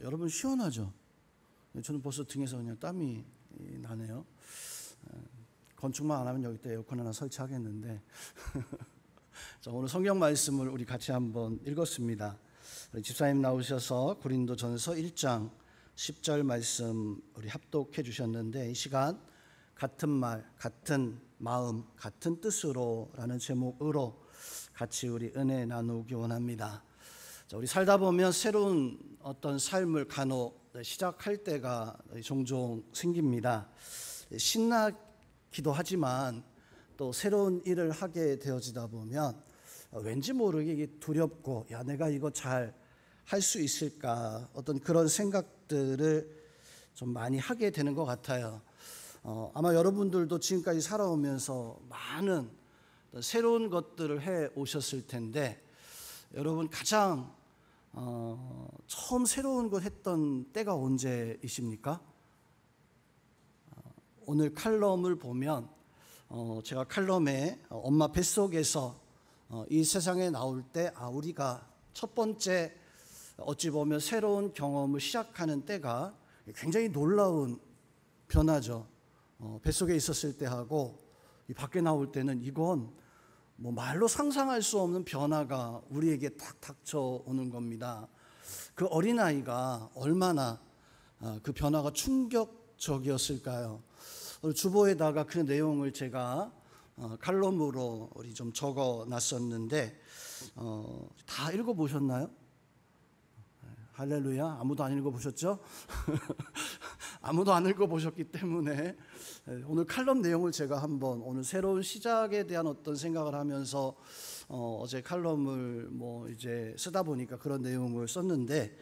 여러분 시원하죠? 저는 벌써 등에서 그냥 땀이 나네요. 건축만 안 하면 여기다 에어컨 하나 설치하겠는데 자, 오늘 성경 말씀을 우리 같이 한번 읽었습니다. 우리 집사님 나오셔서 고린도전서 1장 10절 말씀 우리 합독해 주셨는데, 이 시간 같은 말, 같은 마음, 같은 뜻으로 라는 제목으로 같이 우리 은혜 나누기 원합니다. 자, 우리 살다 보면 새로운 어떤 삶을 간혹 시작할 때가 종종 생깁니다. 신나기도 하지만 또 새로운 일을 하게 되어지다 보면 왠지 모르게 이게 두렵고, 야, 내가 이거 잘 할 수 있을까, 어떤 그런 생각들을 좀 많이 하게 되는 것 같아요. 아마 여러분들도 지금까지 살아오면서 많은 새로운 것들을 해 오셨을 텐데, 여러분 가장 처음 새로운 걸 했던 때가 언제이십니까? 오늘 칼럼을 보면 제가 칼럼에 엄마 뱃속에서 이 세상에 나올 때 우리가 첫 번째 어찌 보면 새로운 경험을 시작하는 때가 굉장히 놀라운 변화죠. 뱃속에 있었을 때하고 이 밖에 나올 때는 이건 뭐 말로 상상할 수 없는 변화가 우리에게 딱 닥쳐오는 겁니다. 그 어린아이가 얼마나 그 변화가 충격적이었을까요? 주보에다가 그 내용을 제가 칼럼으로 우리 좀 적어 놨었는데, 다 읽어보셨나요? 할렐루야. 아무도 안 읽어보셨죠? 아무도 안 읽어보셨기 때문에 오늘 칼럼 내용을 제가 한번, 오늘 새로운 시작에 대한 어떤 생각을 하면서 어제 칼럼을 이제 쓰다 보니까 그런 내용을 썼는데,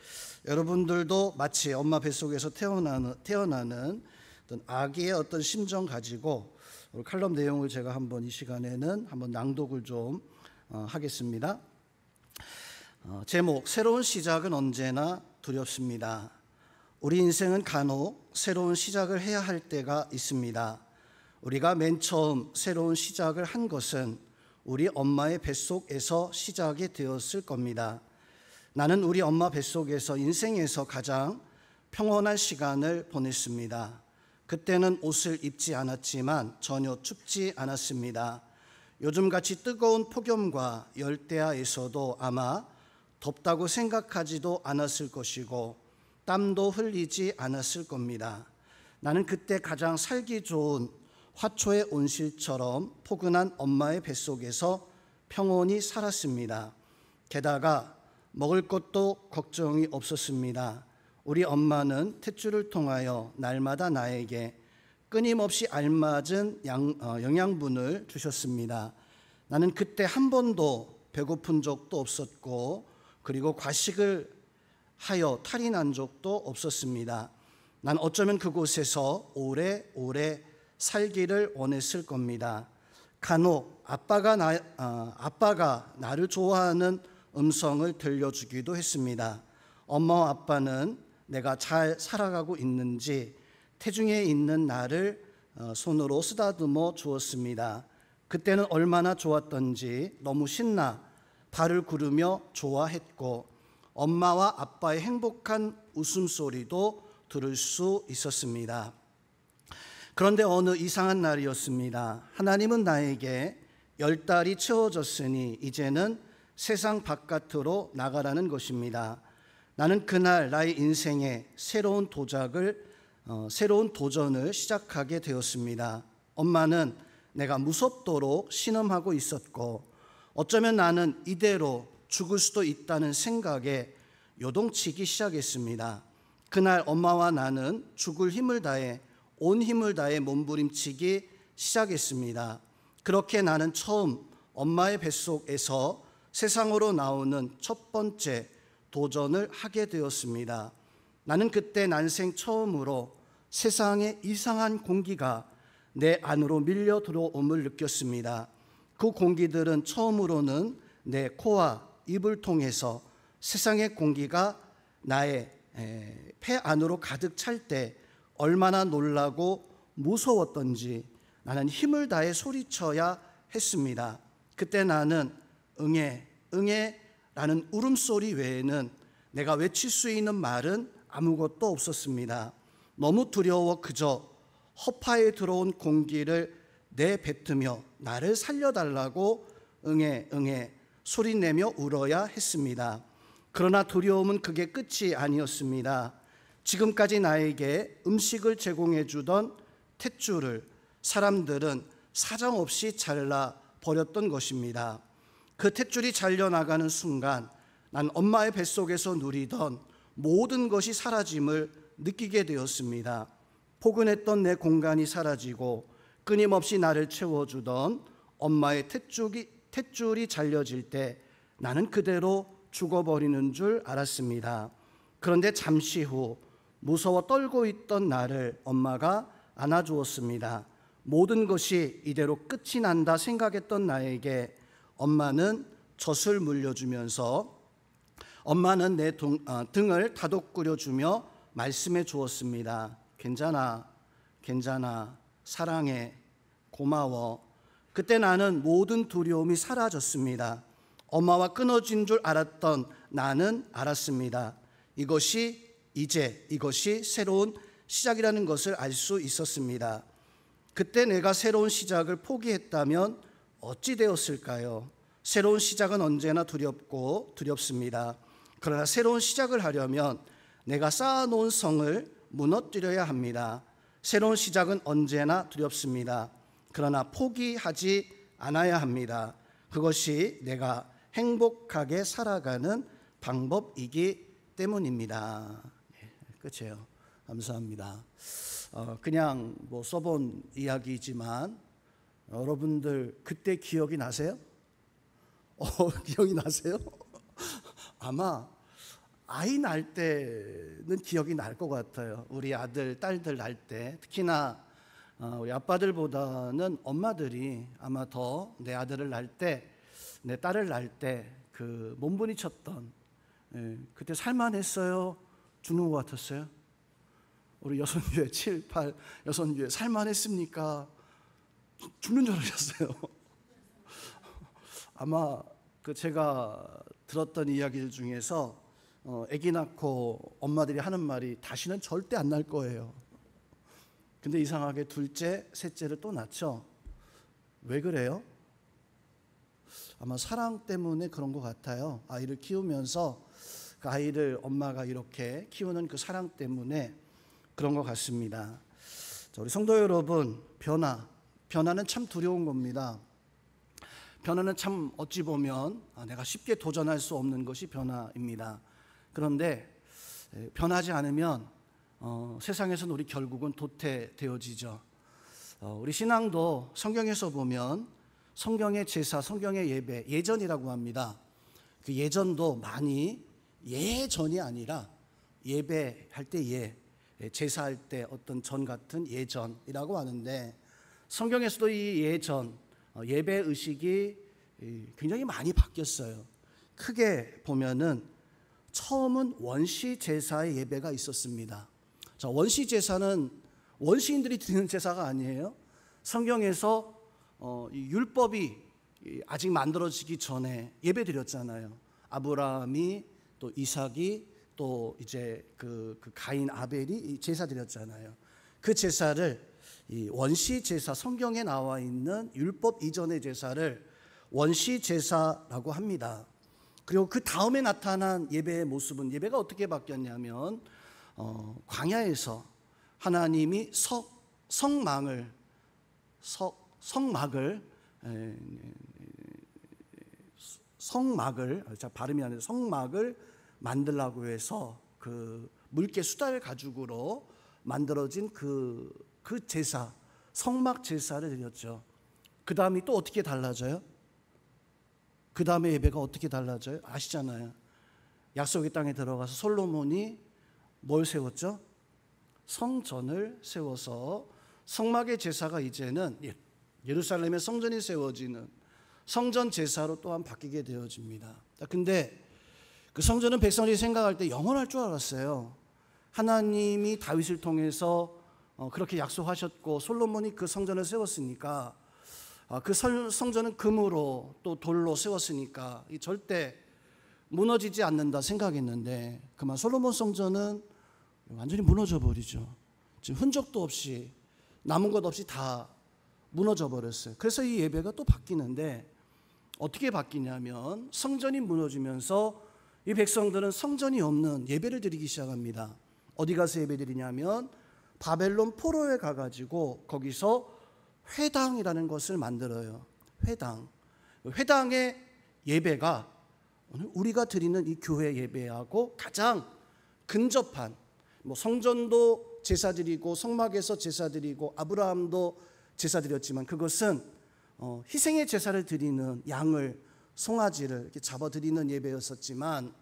여러분들도 마치 엄마 뱃속에서 태어나는 어떤 아기의 어떤 심정 가지고 칼럼 내용을 제가 한번 이 시간에는 한번 낭독을 좀 하겠습니다. 제목, 새로운 시작은 언제나 두렵습니다. 우리 인생은 간혹 새로운 시작을 해야 할 때가 있습니다. 우리가 맨 처음 새로운 시작을 한 것은 우리 엄마의 뱃속에서 시작이 되었을 겁니다. 나는 우리 엄마 뱃속에서 인생에서 가장 평온한 시간을 보냈습니다. 그때는 옷을 입지 않았지만 전혀 춥지 않았습니다. 요즘같이 뜨거운 폭염과 열대야에서도 아마 덥다고 생각하지도 않았을 것이고 땀도 흘리지 않았을 겁니다. 나는 그때 가장 살기 좋은 화초의 온실처럼 포근한 엄마의 뱃속에서 평온히 살았습니다. 게다가 먹을 것도 걱정이 없었습니다. 우리 엄마는 탯줄을 통하여 날마다 나에게 끊임없이 알맞은 영양분을 주셨습니다. 나는 그때 한 번도 배고픈 적도 없었고, 그리고 과식을 하여 탈이 난 적도 없었습니다. 난 어쩌면 그곳에서 오래오래 살기를 원했을 겁니다. 간혹 아빠가 나를 좋아하는 음성을 들려주기도 했습니다. 엄마와 아빠는 내가 잘 살아가고 있는지 태중에 있는 나를 손으로 쓰다듬어 주었습니다. 그때는 얼마나 좋았던지 너무 신나 발을 구르며 좋아했고, 엄마와 아빠의 행복한 웃음소리도 들을 수 있었습니다. 그런데 어느 이상한 날이었습니다. 하나님은 나에게 10달이 채워졌으니 이제는 세상 바깥으로 나가라는 것입니다. 나는 그날 나의 인생에 새로운 도전을 시작하게 되었습니다. 엄마는 내가 무섭도록 신음하고 있었고, 어쩌면 나는 이대로 죽을 수도 있다는 생각에 요동치기 시작했습니다. 그날 엄마와 나는 죽을 힘을 다해, 온 힘을 다해 몸부림치기 시작했습니다. 그렇게 나는 처음 엄마의 뱃속에서 세상으로 나오는 첫 번째 도전을 하게 되었습니다. 나는 그때 난생 처음으로 세상에 이상한 공기가 내 안으로 밀려 들어옴을 느꼈습니다. 그 공기들은 처음으로는 내 코와 입을 통해서 세상의 공기가 나의 폐 안으로 가득 찰 때 얼마나 놀라고 무서웠던지 나는 힘을 다해 소리쳐야 했습니다. 그때 나는 응애, 응애 라는 울음소리 외에는 내가 외칠 수 있는 말은 아무것도 없었습니다. 너무 두려워 그저 허파에 들어온 공기를 내뱉으며 나를 살려달라고 응애 응애 소리내며 울어야 했습니다. 그러나 두려움은 그게 끝이 아니었습니다. 지금까지 나에게 음식을 제공해 주던 탯줄을 사람들은 사정없이 잘라 버렸던 것입니다. 그 탯줄이 잘려나가는 순간 난 엄마의 뱃속에서 누리던 모든 것이 사라짐을 느끼게 되었습니다. 포근했던 내 공간이 사라지고 끊임없이 나를 채워주던 엄마의 탯줄이 잘려질 때 나는 그대로 죽어버리는 줄 알았습니다. 그런데 잠시 후 무서워 떨고 있던 나를 엄마가 안아주었습니다. 모든 것이 이대로 끝이 난다 생각했던 나에게 엄마는 젖을 물려주면서 엄마는 내 등을 다독거려주며 말씀해 주었습니다. 괜찮아, 괜찮아, 사랑해, 고마워. 그때 나는 모든 두려움이 사라졌습니다. 엄마와 끊어진 줄 알았던 나는 알았습니다. 이것이 새로운 시작이라는 것을 알 수 있었습니다. 그때 내가 새로운 시작을 포기했다면 어찌 되었을까요? 새로운 시작은 언제나 두렵습니다. 그러나 새로운 시작을 하려면 내가 쌓아놓은 성을 무너뜨려야 합니다. 새로운 시작은 언제나 두렵습니다. 그러나 포기하지 않아야 합니다. 그것이 내가 행복하게 살아가는 방법이기 때문입니다. 끝이에요. 감사합니다. 그냥 써본 이야기이지만 여러분들 그때 기억이 나세요? 기억이 나세요? 아마 아이 낳을 때는 기억이 날 것 같아요. 우리 아들, 딸들 낳을 때 특히나 우리 아빠들보다는 엄마들이 아마 더 내 아들을 낳을 때, 내 딸을 낳을 때 그 몸부림쳤던 그때 살만했어요? 죽는 것 같았어요? 우리 여선주에 7, 8 여선주에 살만했습니까? 죽는 줄 알았어요. 아마 제가 들었던 이야기들 중에서 아기 낳고 엄마들이 하는 말이 다시는 절대 안 날 거예요. 근데 이상하게 둘째, 셋째를 또 낳죠. 왜 그래요? 아마 사랑 때문에 그런 것 같아요. 아이를 키우면서 그 아이를 엄마가 이렇게 키우는 그 사랑 때문에 그런 것 같습니다. 우리 성도 여러분, 변화는 참 두려운 겁니다. 변화는 참 어찌 보면 내가 쉽게 도전할 수 없는 것이 변화입니다. 그런데 변하지 않으면 세상에서는 우리 결국은 도태되어지죠. 우리 신앙도 성경에서 보면 성경의 제사, 성경의 예배, 예전이라고 합니다. 그 예전도 많이 예전이 아니라 예배할 때 제사할 때 어떤 전 같은 예전이라고 하는데 성경에서도 이 예전, 예배 의식이 굉장히 많이 바뀌었어요. 크게 보면은 처음은 원시 제사의 예배가 있었습니다. 자, 원시 제사는 원시인들이 드리는 제사가 아니에요. 성경에서 율법이 아직 만들어지기 전에 예배 드렸잖아요. 아브라함이 또 이삭이 또 이제 그 가인 아벨이 제사 드렸잖아요. 그 제사를 이 원시 제사, 성경에 나와 있는 율법 이전의 제사를 원시 제사라고 합니다. 그리고 그 다음에 나타난 예배의 모습은, 예배가 어떻게 바뀌었냐면 광야에서 하나님이 성막을 발음이 안 돼요. 성막을 만들라고 해서 그 물개 수달 가죽으로 만들어진 그 제사, 성막 제사를 드렸죠. 그 다음이 또 어떻게 달라져요? 그 다음에 예배가 어떻게 달라져요? 아시잖아요. 약속의 땅에 들어가서 솔로몬이 뭘 세웠죠? 성전을 세워서 성막의 제사가 이제는 예루살렘의 성전이 세워지는 성전 제사로 또한 바뀌게 되어집니다. 근데 그 성전은 백성들이 생각할 때 영원할 줄 알았어요. 하나님이 다윗을 통해서 그렇게 약속하셨고 솔로몬이 그 성전을 세웠으니까 그 성전은 금으로 또 돌로 세웠으니까 절대 무너지지 않는다 생각했는데 그만 솔로몬 성전은 완전히 무너져 버리죠. 지금 흔적도 없이 남은 것 없이 다 무너져 버렸어요. 그래서 이 예배가 또 바뀌는데 어떻게 바뀌냐면 성전이 무너지면서 이 백성들은 성전이 없는 예배를 드리기 시작합니다. 어디 가서 예배 드리냐면 바벨론 포로에 가가지고 거기서 회당이라는 것을 만들어요. 회당. 회당의 예배가 오늘 우리가 드리는 이 교회 예배하고 가장 근접한, 성전도 제사 드리고 성막에서 제사 드리고 아브라함도 제사 드렸지만 그것은 희생의 제사를 드리는 양을, 송아지를 이렇게 잡아 드리는 예배였었지만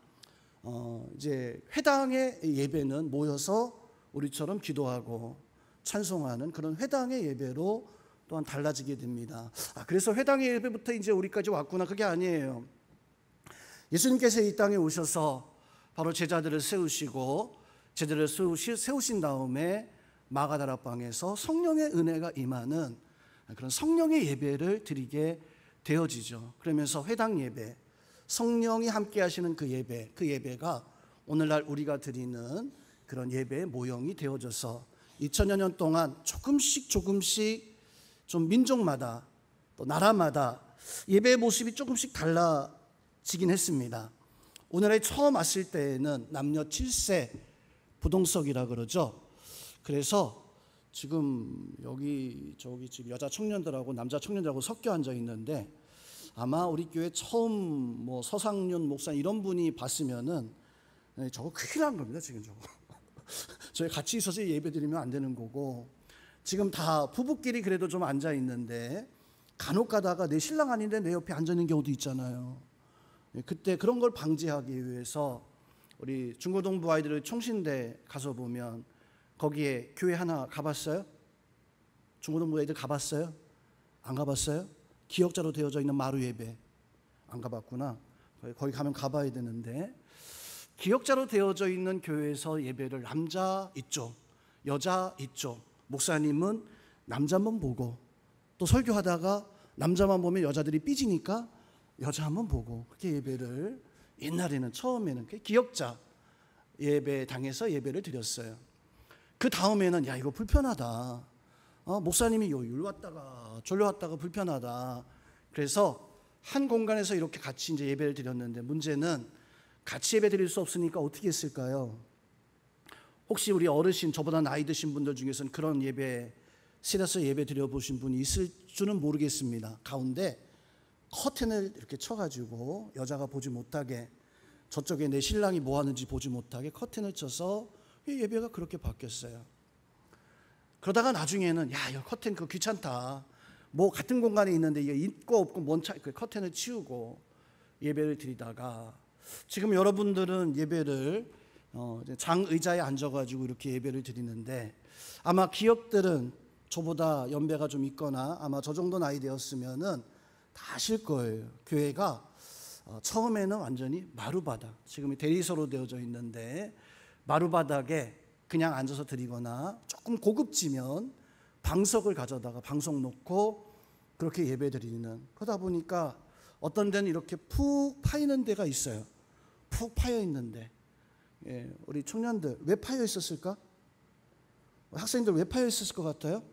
이제 회당의 예배는 모여서 우리처럼 기도하고 찬송하는 그런 회당의 예배로 또한 달라지게 됩니다. 그래서 회당의 예배부터 이제 우리까지 왔구나, 그게 아니에요. 예수님께서 이 땅에 오셔서 바로 제자들을 세우시고 제자들을 세우신 다음에 마가다락방에서 성령의 은혜가 임하는 그런 성령의 예배를 드리게 되어지죠. 그러면서 회당 예배, 성령이 함께 하시는 그 예배가 오늘날 우리가 드리는 그런 예배의 모형이 되어져서 2000여 년 동안 조금씩 좀 민족마다 또 나라마다 예배의 모습이 조금씩 달라지긴 했습니다. 오늘에 처음 왔을 때에는 남녀 7세 부동석이라 그러죠. 그래서 지금 저기 지금 여자 청년들하고 남자 청년들하고 섞여 앉아 있는데 아마 우리 교회 처음 서상윤 목사 이런 분이 봤으면은 저거 큰일 난 겁니다. 지금 저거 저희 같이 있어서 예배 드리면 안 되는 거고, 지금 다 부부끼리 그래도 좀 앉아 있는데 간혹 가다가 내 신랑 아닌데 내 옆에 앉아 있는 경우도 있잖아요. 그때 그런 걸 방지하기 위해서 우리 중고등부 아이들 총신대 가서 보면 거기에 교회 하나 가봤어요? 중고등부 애들 가봤어요? 안 가봤어요? 기역자로 되어져 있는 마루 예배 안 가봤구나. 거기 가면 가봐야 되는데, 기역자로 되어져 있는 교회에서 예배를 남자 이쪽, 여자 이쪽, 목사님은 남자만 보고 또 설교하다가 남자만 보면 여자들이 삐지니까 여자 한번 보고 그렇게 예배를 옛날에는 처음에는 기역자 예배당에서 예배를 드렸어요. 그 다음에는 야 이거 불편하다. 목사님이 여기로 왔다가 졸려 왔다가 불편하다. 그래서 한 공간에서 이렇게 같이 이제 예배를 드렸는데 문제는 같이 예배 드릴 수 없으니까 어떻게 했을까요? 혹시 우리 어르신, 저보다 나이 드신 분들 중에서는 그런 실에서 예배 드려보신 분이 있을 줄은 모르겠습니다. 가운데 커튼을 이렇게 쳐가지고 여자가 보지 못하게, 저쪽에 내 신랑이 뭐 하는지 보지 못하게 커튼을 쳐서 예배가 그렇게 바뀌었어요. 그러다가 나중에는 야 이거 커튼 그거 귀찮다, 같은 공간에 있는데 이게 있고 없고 뭔 차이, 그 커튼을 치우고 예배를 드리다가 지금 여러분들은 예배를 장의자에 앉아가지고 이렇게 예배를 드리는데, 아마 기억들은 저보다 연배가 좀 있거나 아마 저 정도 나이 되었으면은 다 아실 거예요. 교회가 처음에는 완전히 마루바닥, 지금 대리소로 되어져 있는데 마루바닥에 그냥 앉아서 드리거나 조금 고급지면 방석을 가져다가 방석 놓고 그렇게 예배 드리는, 그러다 보니까 어떤 데는 이렇게 푹 파이는 데가 있어요. 푹 파여 있는데, 우리 청년들 왜 파여 있었을까? 학생들 왜 파여 있었을 것 같아요?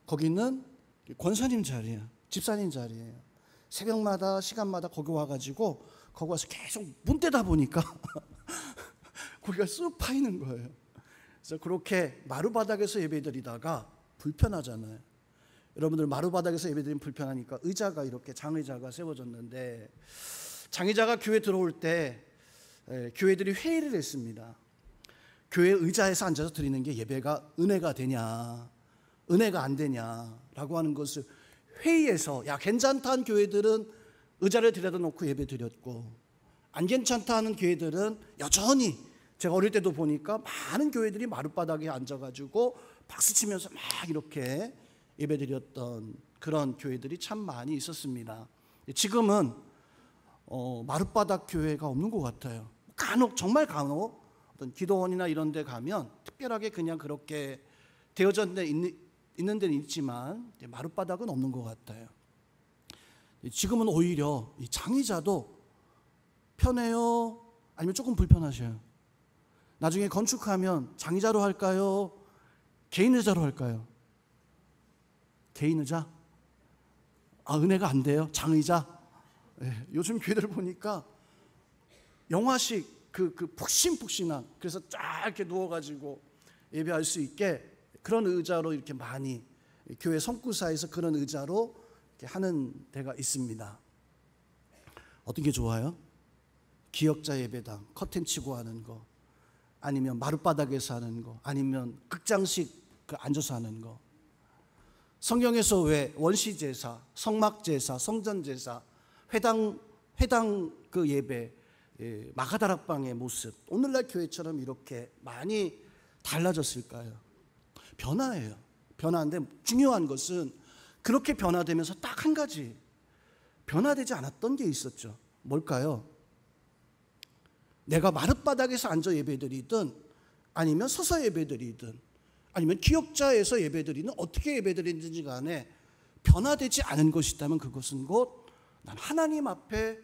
거기는 권사님 자리예요. 집사님 자리예요. 새벽마다 시간마다 거기 와가지고 거기 와서 계속 문 떼다 보니까 거기가 쑥 파이는 거예요. 그래서 그렇게 마루바닥에서 예배드리다가 불편하잖아요. 여러분들 마루바닥에서 예배드리면 불편하니까 의자가 이렇게 장의자가 세워졌는데, 장의자가 교회 들어올 때 교회들이 회의를 했습니다. 교회 의자에서 앉아서 드리는 게 예배가 은혜가 되냐 은혜가 안 되냐라고 하는 것을 회의에서, 야 괜찮다 하는 교회들은 의자를 들여다 놓고 예배 드렸고, 안 괜찮다 하는 교회들은 여전히, 제가 어릴 때도 보니까 많은 교회들이 마룻바닥에 앉아가지고 박수치면서 막 이렇게 예배 드렸던 그런 교회들이 참 많이 있었습니다. 지금은 마룻바닥 교회가 없는 것 같아요. 정말 간혹 어떤 기도원이나 이런 데 가면 특별하게 그냥 그렇게 되어져 있는 데는 있지만 마룻바닥은 없는 것 같아요. 지금은 오히려 이 장의자도 편해요? 아니면 조금 불편하셔요? 나중에 건축하면 장의자로 할까요? 개인 의자로 할까요? 개인 의자? 은혜가 안 돼요? 장의자? 네, 요즘 교회들 보니까 영화식 그 푹신푹신한, 그래서 쫙 이렇게 누워가지고 예배할 수 있게 그런 의자로 이렇게 많이 교회 성구사에서 그런 의자로 이렇게 하는 데가 있습니다. 어떤 게 좋아요? 기역자 예배당 커튼 치고 하는 거, 아니면 마룻바닥에서 하는 거, 아니면 극장식 앉아서 하는 거. 성경에서 왜 원시제사, 성막제사, 성전제사, 회당 그 예배, 마가다락방의 모습, 오늘날 교회처럼 이렇게 많이 달라졌을까요? 변화예요. 변화인데 중요한 것은 그렇게 변화되면서 딱 한 가지 변화되지 않았던 게 있었죠. 뭘까요? 내가 마룻바닥에서 앉아 예배드리든, 아니면 서서 예배드리든, 아니면 기역자에서 예배드리든, 어떻게 예배드리든지 간에 변화되지 않은 것이 있다면 그것은 곧 난 하나님 앞에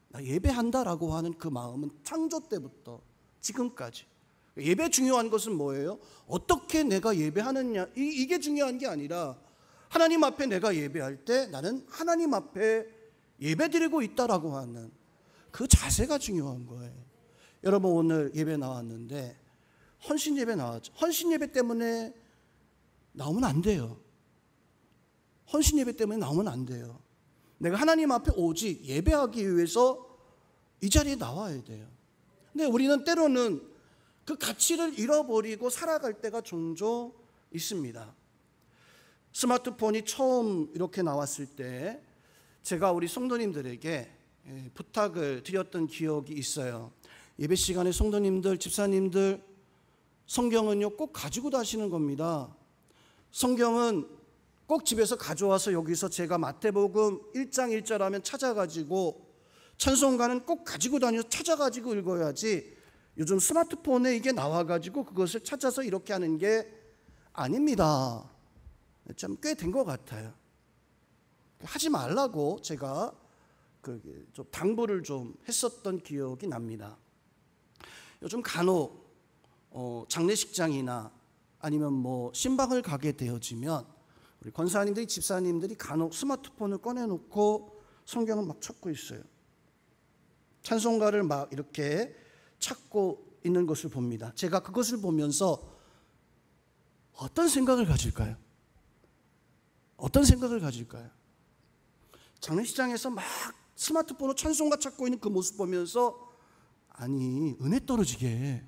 나 예배한다라고 하는 그 마음은 창조 때부터 지금까지. 예배 중요한 것은 뭐예요? 어떻게 내가 예배하느냐, 이게 중요한 게 아니라 하나님 앞에 내가 예배할 때 나는 하나님 앞에 예배드리고 있다라고 하는 그 자세가 중요한 거예요. 여러분, 오늘 예배 나왔는데 헌신 예배 나왔죠. 헌신 예배 때문에 나오면 안 돼요. 헌신 예배 때문에 나오면 안 돼요. 내가 하나님 앞에 오직 예배하기 위해서 이 자리에 나와야 돼요. 근데 우리는 때로는 그 가치를 잃어버리고 살아갈 때가 종종 있습니다. 스마트폰이 처음 이렇게 나왔을 때 제가 우리 성도님들에게 부탁을 드렸던 기억이 있어요. 예배 시간에 성도님들, 집사님들, 성경은요 꼭 가지고 다니시는 겁니다. 성경은 꼭 집에서 가져와서 여기서 제가 마태복음 1장 1절 하면 찾아가지고, 찬송가는 꼭 가지고 다녀서 찾아가지고 읽어야지 요즘 스마트폰에 이게 나와가지고 그것을 찾아서 이렇게 하는 게 아닙니다. 참 꽤 된 것 같아요. 하지 말라고 제가 좀 당부를 좀 했었던 기억이 납니다. 요즘 간혹 장례식장이나 아니면 뭐 신방을 가게 되어지면 우리 권사님들이, 집사님들이 간혹 스마트폰을 꺼내놓고 성경을 막 찾고 있어요. 찬송가를 막 이렇게 찾고 있는 것을 봅니다. 제가 그것을 보면서 어떤 생각을 가질까요? 어떤 생각을 가질까요? 장례식장에서 막 스마트폰으로 찬송가 찾고 있는 그 모습 보면서, 아니 은혜 떨어지게,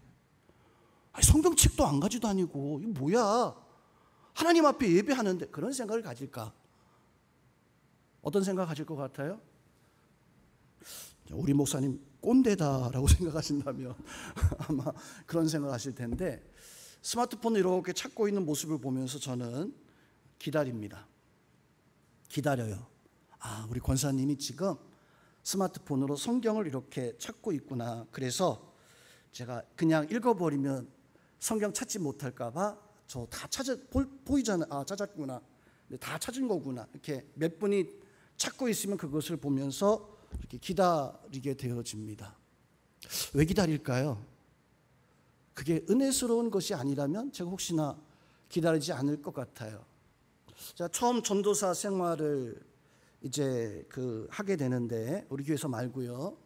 성경책도 안 가지도 아니고 이거 뭐야, 하나님 앞에 예배하는데, 그런 생각을 가질까? 어떤 생각 가질 것 같아요? 우리 목사님 꼰대다라고 생각하신다면 아마 그런 생각을 하실 텐데, 스마트폰을 이렇게 찾고 있는 모습을 보면서 저는 기다립니다. 기다려요. 우리 권사님이 지금 스마트폰으로 성경을 이렇게 찾고 있구나. 그래서 제가 그냥 읽어버리면 성경 찾지 못할까 봐 저 다 보이잖아요. 찾았구나. 다 찾은 거구나. 이렇게 몇 분이 찾고 있으면 그것을 보면서 이렇게 기다리게 되어집니다. 왜 기다릴까요? 그게 은혜스러운 것이 아니라면 제가 혹시나 기다리지 않을 것 같아요. 제가 처음 전도사 생활을 이제 하게 되는데, 우리 교회에서 말고요,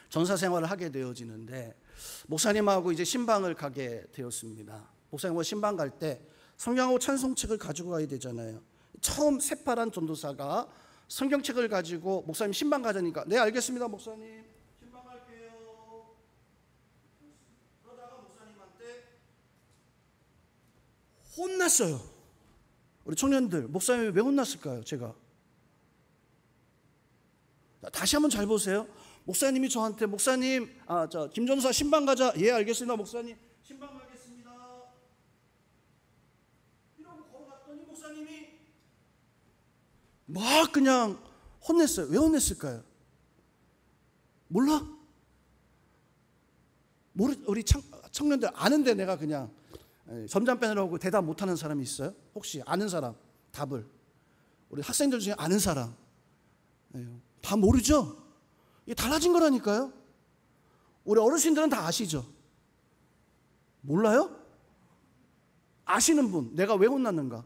전사 생활을 하게 되어지는데, 목사님하고 이제 신방을 가게 되었습니다. 목사님하고 신방 갈 때 성경하고 찬송책을 가지고 가야 되잖아요. 처음 새파란 전도사가 성경책을 가지고 목사님 신방 가자니까, 네 알겠습니다 목사님, 신방 갈게요. 그러다가 목사님한테 혼났어요. 우리 청년들, 목사님이 왜 혼났을까요? 제가 다시 한번 잘 보세요. 목사님이 저한테, 목사님 김 전도사 신방 가자. 예 알겠습니다 목사님, 신방 가겠습니다. 이러고 걸어갔더니 목사님이 막 그냥 혼냈어요. 왜 혼냈을까요? 몰라? 우리 청년들 아는데 내가 그냥 점잖 빼느라고 대답 못하는 사람이 있어요? 혹시 아는 사람 답을? 우리 학생들 중에 아는 사람? 다 모르죠? 이게 달라진 거라니까요. 우리 어르신들은 다 아시죠? 몰라요? 아시는 분, 내가 왜 혼났는가?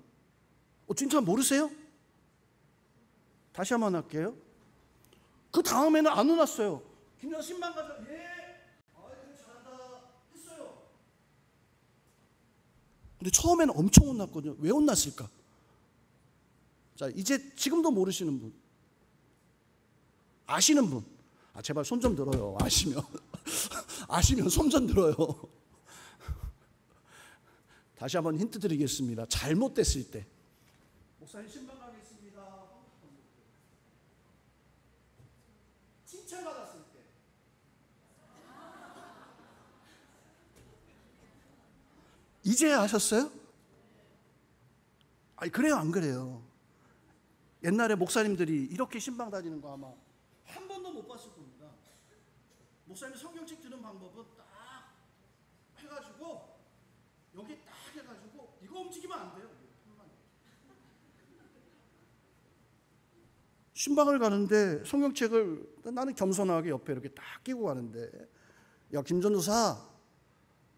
진짜 모르세요? 다시 한번 할게요. 그 다음에는 안 혼났어요. 김정 신방 가서 잘한다 했어요. 근데 처음에는 엄청 혼났거든요. 왜 혼났을까? 자, 이제 지금도 모르시는 분, 아시는 분, 제발 손 좀 들어요. 아시면 손 좀 들어요. 다시 한번 힌트 드리겠습니다. 잘못됐을 때. 목사님 신방 가겠습니다. 칭찬받았을 때. 이제 아셨어요? 아니, 그래요, 안 그래요? 옛날에 목사님들이 이렇게 신방 다니는 거 아마 한 번도 못 봤을 겁니다. 목사님 성경책 드는 방법은 딱 해가지고 여기 딱 해가지고 이거 움직이면 안 돼요. 신방을 가는데 성경책을 나는 겸손하게 옆에 이렇게 딱 끼고 가는데, 야, 김전도사,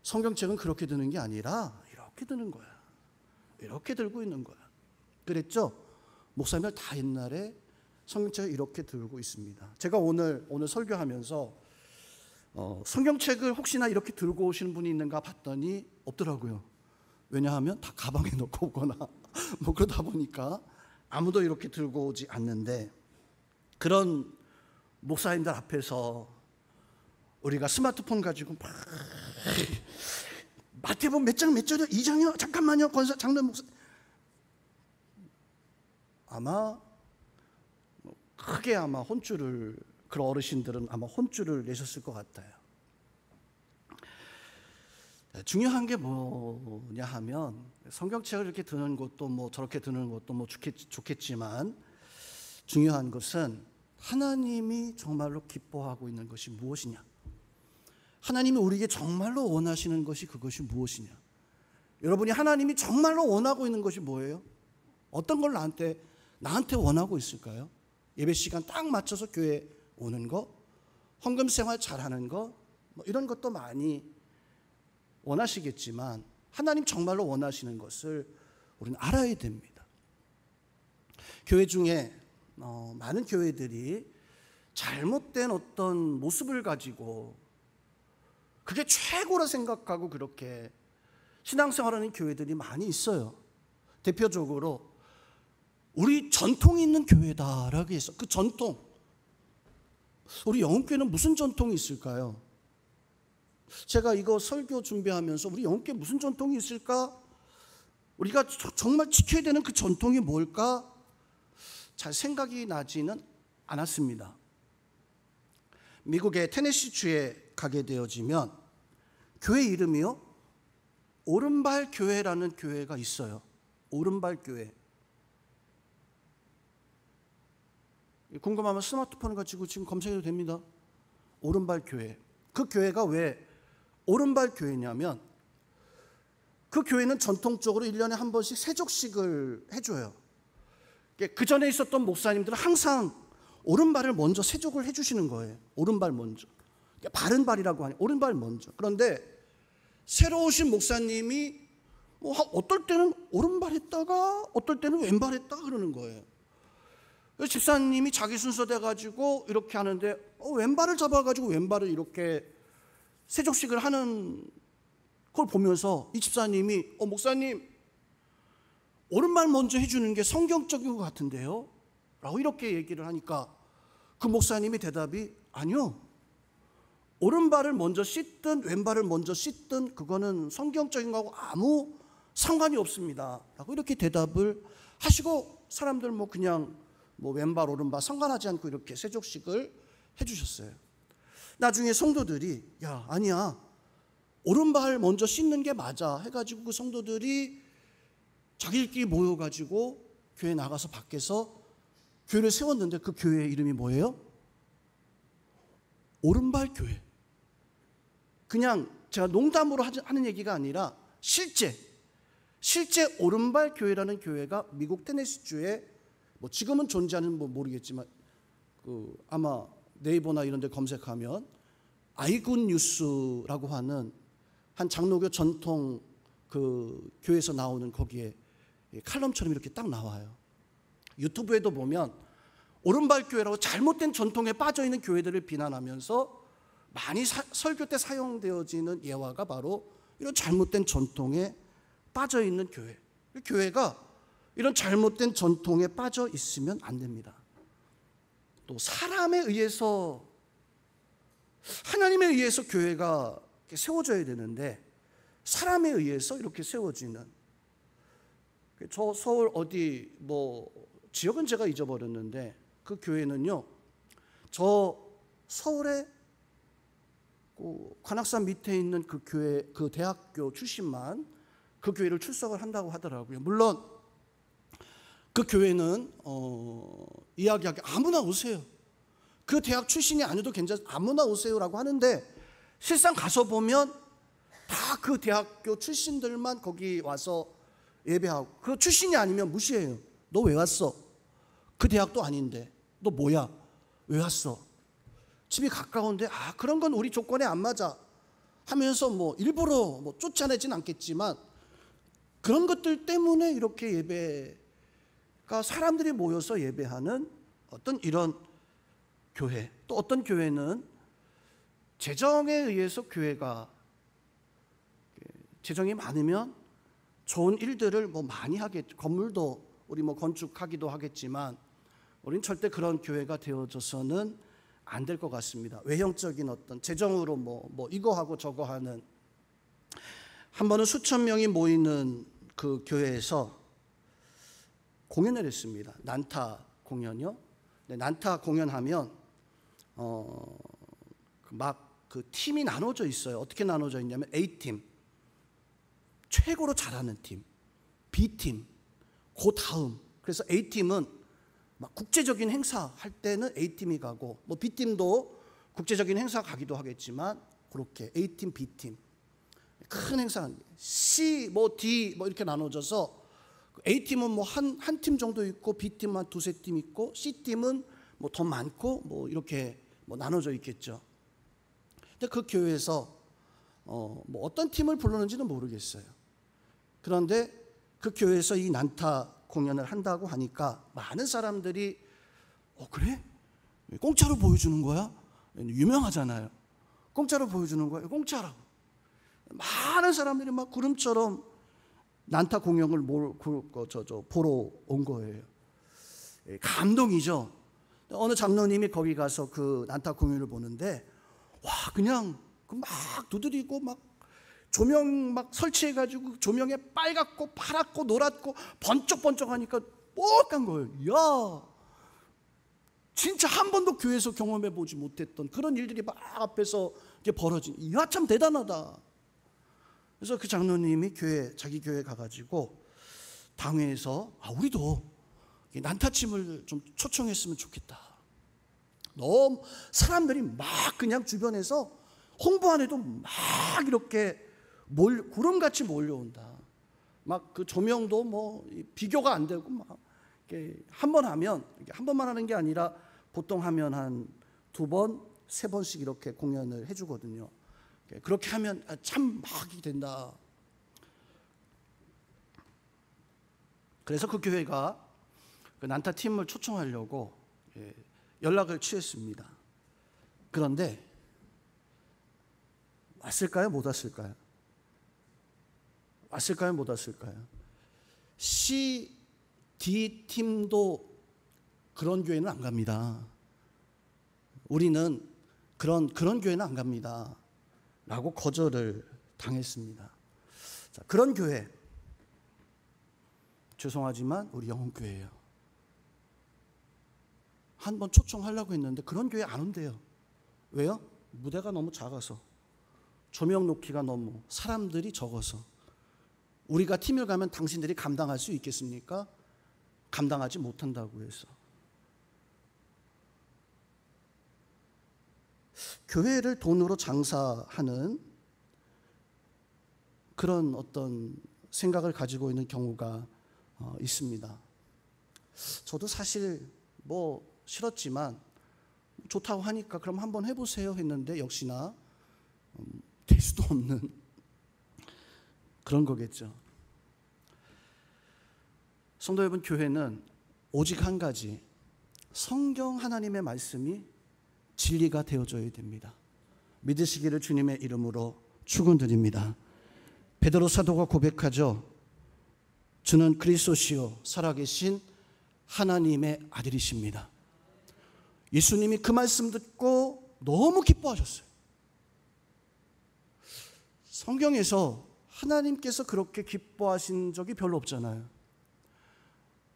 성경책은 그렇게 드는 게 아니라 이렇게 드는 거야. 이렇게 들고 있는 거야. 그랬죠? 목사님들 다 옛날에 성경책을 이렇게 들고 있습니다. 제가 오늘 설교하면서 성경책을 혹시나 이렇게 들고 오시는 분이 있는가 봤더니 없더라고요. 왜냐하면 다 가방에 넣고 오거나 뭐 그러다 보니까 아무도 이렇게 들고 오지 않는데, 그런 목사님들 앞에서 우리가 스마트폰 가지고 막 마태복음 몇 절이요? 2장이요? 잠깐만요. 장로님 목사, 아마 크게 혼줄을, 그런 어르신들은 아마 혼줄을 내셨을 것 같아요. 중요한 게 뭐냐 하면, 성경책을 이렇게 드는 것도 뭐 저렇게 드는 것도 뭐 좋겠지만, 중요한 것은 하나님이 정말로 기뻐하고 있는 것이 무엇이냐, 하나님이 우리에게 정말로 원하시는 것이 그것이 무엇이냐. 여러분이 하나님이 정말로 원하고 있는 것이 뭐예요? 어떤 걸 나한테 원하고 있을까요? 예배 시간 딱 맞춰서 교회 오는 거, 헌금 생활 잘하는 거, 뭐 이런 것도 많이 원하시겠지만, 하나님 정말로 원하시는 것을 우리는 알아야 됩니다. 교회 중에 많은 교회들이 잘못된 어떤 모습을 가지고 그게 최고라 생각하고 그렇게 신앙생활하는 교회들이 많이 있어요. 대표적으로 우리 전통이 있는 교회다라고 해서, 그 전통, 우리 영혼교회는 무슨 전통이 있을까요? 제가 이거 설교 준비하면서 우리 영혼교회 무슨 전통이 있을까? 우리가 정말 지켜야 되는 그 전통이 뭘까? 잘 생각이 나지는 않았습니다. 미국의 테네시주에 가게 되어지면 교회 이름이요, 오른발 교회라는 교회가 있어요. 오른발 교회. 궁금하면 스마트폰 가지고 지금 검색해도 됩니다. 오른발 교회. 그 교회가 왜 오른발 교회냐면, 그 교회는 전통적으로 1년에 한 번씩 세족식을 해줘요. 그 전에 있었던 목사님들은 항상 오른발을 먼저 세족을 해주시는 거예요. 오른발 먼저. 바른 발이라고 하니 오른발 먼저. 그런데 새로 오신 목사님이 뭐 어떨 때는 오른발 했다가 어떨 때는 왼발 했다가 그러는 거예요. 집사님이 자기 순서 돼가지고 이렇게 하는데 왼발을 잡아가지고 왼발을 이렇게 세족식을 하는 걸 보면서 이 집사님이 목사님, 오른발 먼저 해주는 게 성경적인 것 같은데요? 라고 이렇게 얘기를 하니까 그 목사님이 대답이, 아니요, 오른발을 먼저 씻든 왼발을 먼저 씻든 그거는 성경적인 거하고 아무 상관이 없습니다 라고 이렇게 대답을 하시고, 사람들 그냥 왼발 오른발 상관하지 않고 이렇게 세족식을 해주셨어요. 나중에 성도들이, 야, 아니야, 오른발 먼저 씻는 게 맞아 해가지고 그 성도들이 자기들끼리 모여가지고 교회 나가서 밖에서 교회를 세웠는데, 그 교회 이름이 뭐예요? 오른발 교회. 그냥 제가 농담으로 하는 얘기가 아니라 실제 오른발 교회라는 교회가 미국 테네시주에 지금은 존재하는 모르겠지만 아마 네이버나 이런 데 검색하면 아이굿 뉴스라고 하는 한 장로교 전통 그 교회에서 나오는 거기에 칼럼처럼 이렇게 딱 나와요. 유튜브에도 보면 오른발 교회라고 잘못된 전통에 빠져 있는 교회들을 비난하면서 많이 설교 때 사용되어지는 예화가 바로 이런 잘못된 전통에 빠져 있는 교회. 교회가 이런 잘못된 전통에 빠져 있으면 안 됩니다. 또 사람에 의해서, 하나님에 의해서 교회가 세워져야 되는데 사람에 의해서 이렇게 세워지는, 저 서울 어디 뭐 지역은 제가 잊어버렸는데 그 교회는요, 저 서울에 관악산 밑에 있는 그 교회, 그 대학교 출신만 그 교회를 출석을 한다고 하더라고요. 물론 그 교회는 이야기하기 아무나 오세요. 그 대학 출신이 아니어도 괜찮아요. 아무나 오세요라고 하는데 실상 가서 보면 다 그 대학교 출신들만 거기 와서 예배하고, 그 출신이 아니면 무시해요. 너 왜 왔어? 그 대학도 아닌데 너 뭐야? 왜 왔어? 집이 가까운데 그런 건 우리 조건에 안 맞아 하면서 뭐 일부러 뭐 쫓아내진 않겠지만 그런 것들 때문에 이렇게 예배가 사람들이 모여서 예배하는 어떤 이런 교회, 또 어떤 교회는 재정에 의해서 교회가, 재정이 많으면 좋은 일들을 뭐 많이 하겠죠. 건물도 우리 뭐 건축하기도 하겠지만 우린 절대 그런 교회가 되어져서는 안 될 것 같습니다. 외형적인 어떤 재정으로 뭐 이거 하고 저거 하는. 한 번은 수천 명이 모이는 그 교회에서 공연을 했습니다. 난타 공연이요. 난타 공연하면 막 그 팀이 나눠져 있어요. 어떻게 나눠져 있냐면 A팀, 최고로 잘하는 팀, B팀, 그 다음. 그래서 A팀은 막 국제적인 행사 할 때는 A팀이 가고, 뭐 B팀도 국제적인 행사 가기도 하겠지만 그렇게 A팀, B팀 큰 행사, C, 뭐 D 뭐 이렇게 나눠져서 A팀은 뭐 한 팀 정도 있고, B팀은 한 두세 팀 있고, C팀은 뭐 더 많고 뭐 이렇게 뭐 나눠져 있겠죠. 근데 그 교회에서 뭐 어떤 팀을 부르는지는 모르겠어요. 그런데 그 교회에서 이 난타 공연을 한다고 하니까 많은 사람들이 그래? 공짜로 보여주는 거야? 유명하잖아요. 공짜로 보여주는 거야? 공짜라고. 많은 사람들이 막 구름처럼 난타 공연을 보러 온 거예요. 감동이죠. 어느 장로님이 거기 가서 그 난타 공연을 보는데 그냥 막 두드리고 막 조명 막 설치해가지고 조명에 빨갛고 파랗고 노랗고 번쩍번쩍하니까 뻑한 거예요. 야, 진짜 한 번도 교회에서 경험해보지 못했던 그런 일들이 막 앞에서 이렇게 벌어진. 야, 참 대단하다. 그래서 그 장로님이 자기 교회 가가지고 당회에서 우리도 난타팀을 좀 초청했으면 좋겠다. 너무 사람들이 막 그냥 주변에서 홍보 안 해도 막 이렇게 구름같이 몰려온다. 막 그 조명도 뭐 비교가 안 되고 막 한 번 하면, 한 번만 하는 게 아니라 보통 하면 한 2번, 3번씩 이렇게 공연을 해주거든요. 그렇게 하면 참 막이 된다. 그래서 그 교회가 그 난타 팀을 초청하려고 연락을 취했습니다. 그런데 왔을까요? 못 왔을까요? 왔을까요? 못 왔을까요? C, D 팀도 그런 교회는 안 갑니다. 우리는 그런 교회는 안 갑니다. 라고 거절을 당했습니다. 자, 그런 교회, 죄송하지만 우리 영혼교회예요. 한번 초청하려고 했는데 그런 교회 안 온대요. 왜요? 무대가 너무 작아서, 조명 놓기가 너무, 사람들이 적어서. 우리가 팀을 가면 당신들이 감당할 수 있겠습니까? 감당하지 못한다고 해서. 교회를 돈으로 장사하는 그런 어떤 생각을 가지고 있는 경우가 있습니다. 저도 사실 뭐 싫었지만 좋다고 하니까 그럼 한번 해보세요 했는데 역시나 될 수도 없는 그런 거겠죠. 성도 여러분, 교회는 오직 한 가지, 성경 하나님의 말씀이 진리가 되어줘야 됩니다. 믿으시기를 주님의 이름으로 축원드립니다. 베드로 사도가 고백하죠. 주는 그리스도시요 살아계신 하나님의 아들이십니다. 예수님이 그 말씀 듣고 너무 기뻐하셨어요. 성경에서 하나님께서 그렇게 기뻐하신 적이 별로 없잖아요.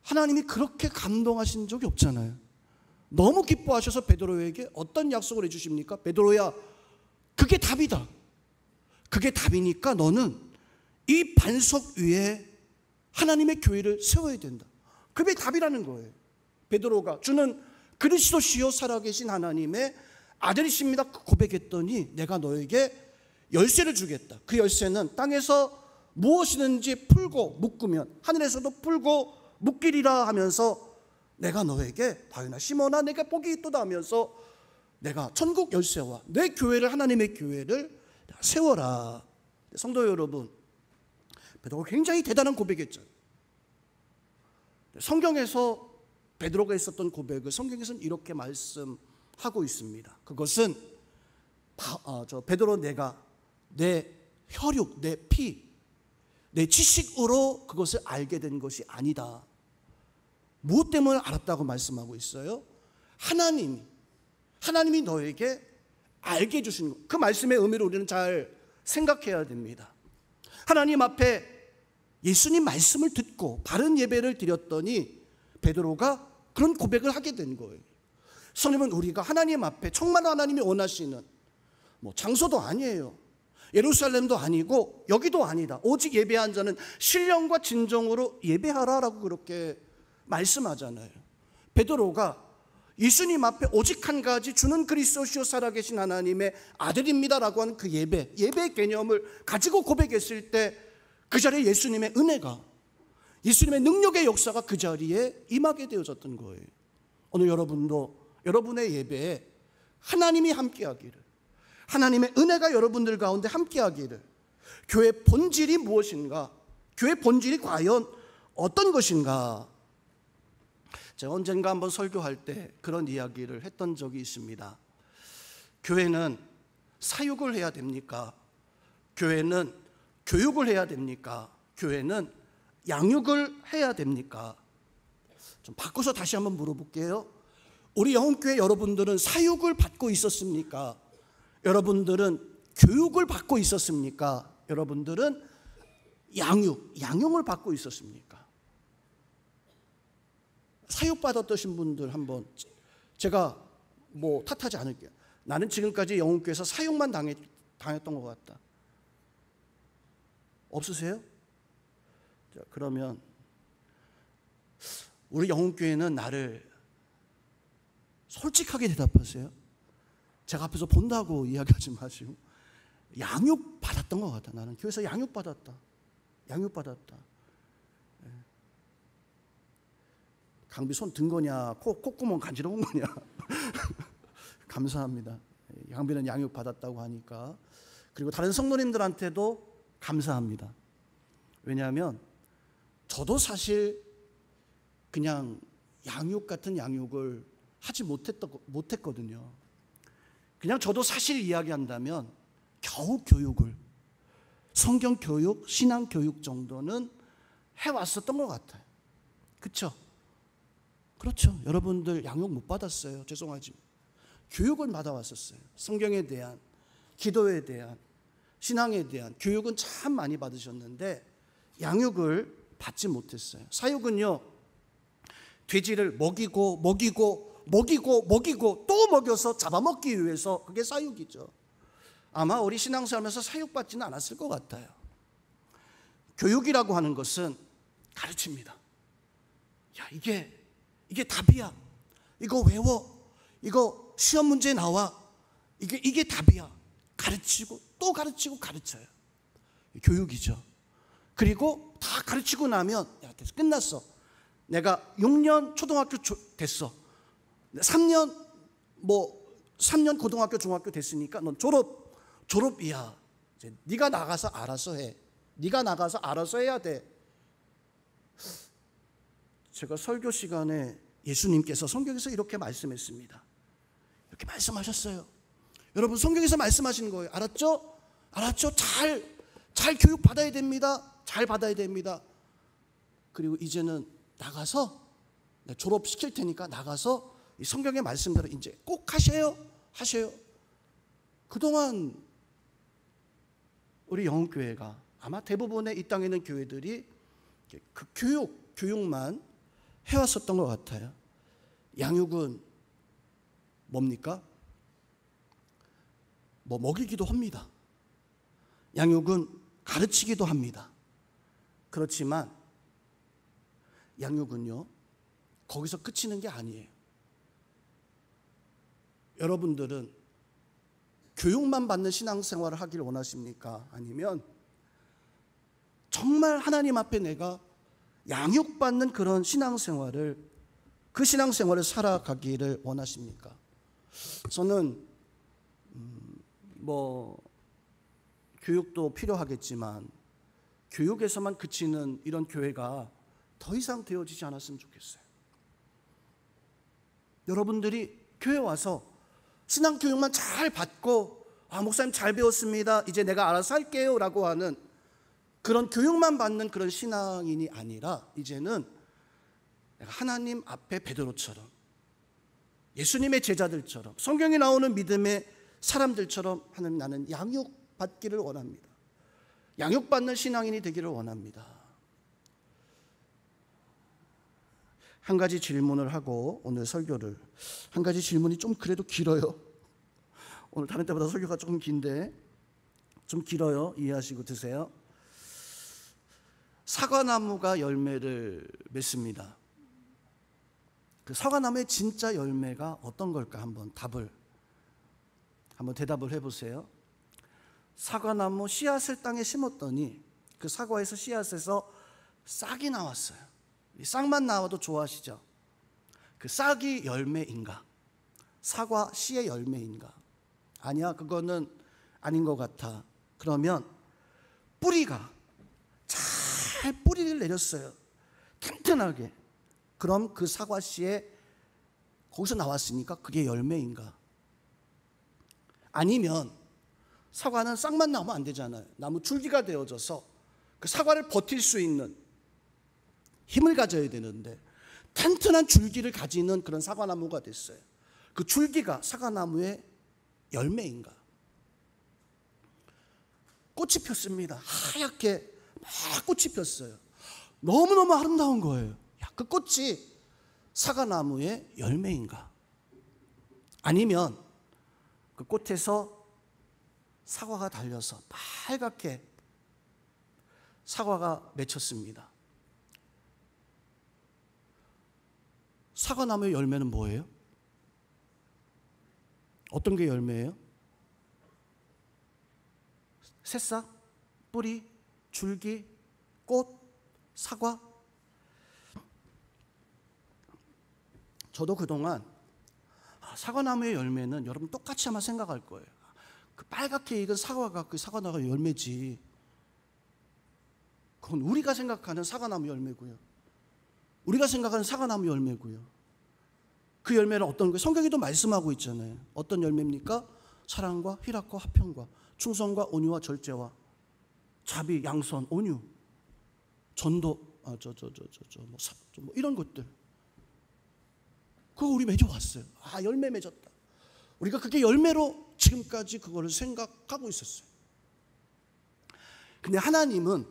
하나님이 그렇게 감동하신 적이 없잖아요. 너무 기뻐하셔서 베드로에게 어떤 약속을 해주십니까? 베드로야, 그게 답이다. 그게 답이니까 너는 이 반석 위에 하나님의 교회를 세워야 된다. 그게 답이라는 거예요. 베드로가 주는 그리스도시요 살아계신 하나님의 아들이십니다 고백했더니 내가 너에게 열쇠를 주겠다. 그 열쇠는 땅에서 무엇이든지 풀고 묶으면 하늘에서도 풀고 묶이리라 하면서 내가 너에게 바요나 시몬아 내가 복이 있도다 하면서 내가 천국 열쇠와 내 교회를 하나님의 교회를 세워라. 성도 여러분, 베드로가 굉장히 대단한 고백했죠. 성경에서 베드로가 있었던 고백을 성경에서는 이렇게 말씀하고 있습니다. 그것은 베드로 내가 내 혈육, 내 피, 내 지식으로 그것을 알게 된 것이 아니다. 무엇 때문에 알았다고 말씀하고 있어요? 하나님이 너에게 알게 해주신 것. 그 말씀의 의미를 우리는 잘 생각해야 됩니다. 하나님 앞에 예수님 말씀을 듣고 바른 예배를 드렸더니 베드로가 그런 고백을 하게 된 거예요. 성령은 우리가 하나님 앞에 정말 하나님이 원하시는 장소도 아니에요. 예루살렘도 아니고 여기도 아니다. 오직 예배한 자는 신령과 진정으로 예배하라라고 그렇게 말씀하잖아요. 베드로가 예수님 앞에 오직 한 가지 주는 그리스도시요 살아계신 하나님의 아들입니다라고 하는 그 예배의 개념을 가지고 고백했을 때 그 자리에 예수님의 은혜가, 예수님의 능력의 역사가 그 자리에 임하게 되어졌던 거예요. 오늘 여러분도 여러분의 예배에 하나님이 함께하기를, 하나님의 은혜가 여러분들 가운데 함께하기를, 교회 본질이 무엇인가, 교회 본질이 과연 어떤 것인가. 제가 언젠가 한번 설교할 때 그런 이야기를 했던 적이 있습니다. 교회는 사육을 해야 됩니까? 교회는 교육을 해야 됩니까? 교회는 양육을 해야 됩니까? 좀 바꿔서 다시 한번 물어볼게요. 우리 영혼교회 여러분들은 사육을 받고 있었습니까? 여러분들은 교육을 받고 있었습니까? 여러분들은 양육을 받고 있었습니까? 사육받았던 분들 한번, 제가 탓하지 않을게요. 나는 지금까지 영혼교회에서 사육만 당했던 것 같다. 없으세요? 자, 그러면 우리 영혼교회는 나를 솔직하게 대답하세요. 제가 앞에서 본다고 이야기하지 마시고 양육받았던 것 같다. 나는 교회에서 양육받았다. 강비 손 든 거냐, 콧구멍 간지러운 거냐. 감사합니다. 강비는 양육받았다고 하니까. 그리고 다른 성도님들한테도 감사합니다. 왜냐하면 저도 사실 그냥 양육 같은 양육을 하지 못했거든요. 그냥 저도 사실 이야기한다면 겨우 교육을, 성경 교육, 신앙 교육 정도는 해왔었던 것 같아요. 그렇죠. 여러분들 양육 못 받았어요. 죄송하지만 교육을 받아왔었어요. 성경에 대한, 기도에 대한, 신앙에 대한 교육은 참 많이 받으셨는데 양육을 받지 못했어요. 사육은요, 돼지를 먹이고 또 먹여서 잡아먹기 위해서, 그게 사육이죠. 아마 우리 신앙생활에서 사육받지는 않았을 것 같아요. 교육이라고 하는 것은 가르칩니다. 야, 이게 답이야. 이거 외워. 이거 시험 문제에 나와. 이게 답이야. 가르치고 또 가르쳐요. 교육이죠. 그리고 다 가르치고 나면 야, 됐어, 끝났어. 내가 6년 초등학교 됐어. 3년 고등학교 중학교 됐으니까 넌 졸업이야. 이제 네가 나가서 알아서 해. 네가 나가서 알아서 해야 돼. 제가 설교 시간에 예수님께서 성경에서 이렇게 말씀했습니다. 이렇게 말씀하셨어요. 여러분, 성경에서 말씀하신 거예요. 알았죠? 알았죠? 잘 교육 받아야 됩니다. 잘 받아야 됩니다. 그리고 이제는 나가서 졸업시킬 테니까 나가서 이 성경의 말씀대로 이제 꼭 하셔요. 그동안 우리 영흥교회가 아마 대부분의 이 땅에 있는 교회들이 그 교육만 해왔었던 것 같아요. 양육은 뭡니까? 먹이기도 합니다. 양육은 가르치기도 합니다. 그렇지만 양육은요, 거기서 그치는 게 아니에요. 여러분들은 교육만 받는 신앙생활을 하기를 원하십니까? 아니면 정말 하나님 앞에 내가 양육받는 그런 신앙생활을, 그 신앙생활을 살아가기를 원하십니까? 저는 교육도 필요하겠지만 교육에서만 그치는 이런 교회가 더 이상 되어지지 않았으면 좋겠어요. 여러분들이 교회 와서 신앙교육만 잘 받고 목사님 잘 배웠습니다, 이제 내가 알아서 할게요 라고 하는 그런 교육만 받는 그런 신앙인이 아니라 이제는 하나님 앞에 베드로처럼, 예수님의 제자들처럼, 성경에 나오는 믿음의 사람들처럼 하는, 나는 양육받기를 원합니다. 양육받는 신앙인이 되기를 원합니다. 한 가지 질문을 하고 오늘 설교를, 한 가지 질문이 좀 그래도 길어요. 오늘 다른 때보다 설교가 조금 긴데 좀 길어요. 이해하시고 드세요. 사과나무가 열매를 맺습니다. 그 사과나무의 진짜 열매가 어떤 걸까? 한번 대답을 해보세요. 사과나무 씨앗을 땅에 심었더니 그 사과에서 씨앗에서 싹이 나왔어요. 이 싹만 나와도 좋아하시죠? 그 싹이 열매인가? 사과 씨의 열매인가? 아니야, 그거는 아닌 것 같아. 그러면 뿌리가 잘 뿌리를 내렸어요. 튼튼하게. 그럼 그 사과 씨에 거기서 나왔으니까 그게 열매인가? 아니면 사과는 싹만 나오면 안 되잖아요. 나무 줄기가 되어져서 그 사과를 버틸 수 있는 힘을 가져야 되는데 튼튼한 줄기를 가지는 그런 사과나무가 됐어요. 그 줄기가 사과나무의 열매인가? 꽃이 폈습니다. 하얗게 막 꽃이 폈어요. 너무너무 아름다운 거예요. 그 꽃이 사과나무의 열매인가? 아니면 그 꽃에서 사과가 달려서 빨갛게 사과가 맺혔습니다. 사과나무의 열매는 뭐예요? 어떤 게 열매예요? 새싹, 뿌리, 줄기, 꽃, 사과. 저도 그동안 사과나무의 열매는 여러분 똑같이 아마 생각할 거예요. 그 빨갛게 익은 사과가 그 사과나무의 열매지. 그건 우리가 생각하는 사과나무 열매고요. 우리가 생각하는 사과나무 열매고요. 그 열매는 어떤 거예요? 성경에도 말씀하고 있잖아요. 어떤 열매입니까? 사랑과 희락과 화평과 충성과 온유와 절제와 자비, 양선, 온유, 전도, 뭐 이런 것들. 그거 우리 맺어왔어요. 열매 맺었다. 우리가 그게 열매로 지금까지 그거를 생각하고 있었어요. 근데 하나님은